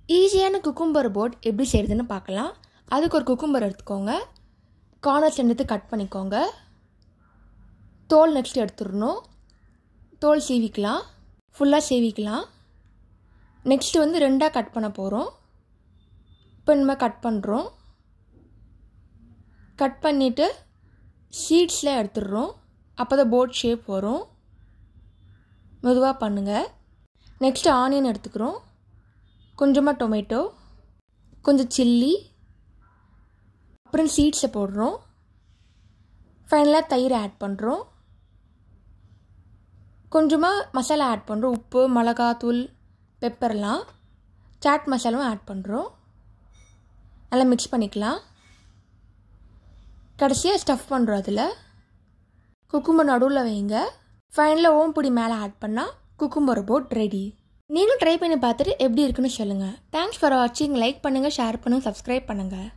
ஈஸியான cucumber boat எப்படி செய்கிறதுன்னு பார்க்கலாம். அதுக்கு ஒரு குக்கும்பர் எடுத்துக்கோங்க. கார்னர்ஸ் எடுத்து கட் பண்ணிக்கோங்க. தோல் நெக்ஸ்ட் எடுத்துடணும். தோல் சீவிக்கலாம், ஃபுல்லாக சீவிக்கலாம். நெக்ஸ்ட்டு வந்து 2ஆக கட் பண்ண போகிறோம். இப்போ நம்ம கட் பண்ணுறோம். கட் பண்ணிவிட்டு சீட்ஸில் எடுத்துடுறோம். அப்போ தான் போட் ஷேப் வரும். மெதுவாக பண்ணுங்கள். நெக்ஸ்ட்டு ஆனியன் எடுத்துக்கிறோம், கொஞ்சமாக டொமேட்டோ, கொஞ்சம் சில்லி, அப்புறம் சீட்ஸை போடுறோம். ஃபைனலாக தயிர் ஆட் பண்ணுறோம். கொஞ்சமாக மசாலா ஆட் பண்ணுறோம். உப்பு, மிளகாத்தூள், பெப்பர்லாம், சாட் மசாலாவும் ஆட் பண்ணுறோம். நல்லா மிக்ஸ் பண்ணிக்கலாம். கடைசியாக ஸ்டஃப் பண்ணுறோம். அதில் குக்கும்பர் நடுவில் வைங்க. ஃபைனலாக ஓம்பொடி மேலே ஆட் பண்ணால் குக்கும்பர் போட் ரெடி. நீங்களும் ட்ரை பண்ணி பார்த்துட்டு எப்படி இருக்குன்னு சொல்லுங்கள். தேங்க்ஸ் ஃபார் வாட்சிங். லைக் பண்ணுங்கள், ஷேர் பண்ணுங்கள், சப்ஸ்கிரைப் பண்ணுங்கள்.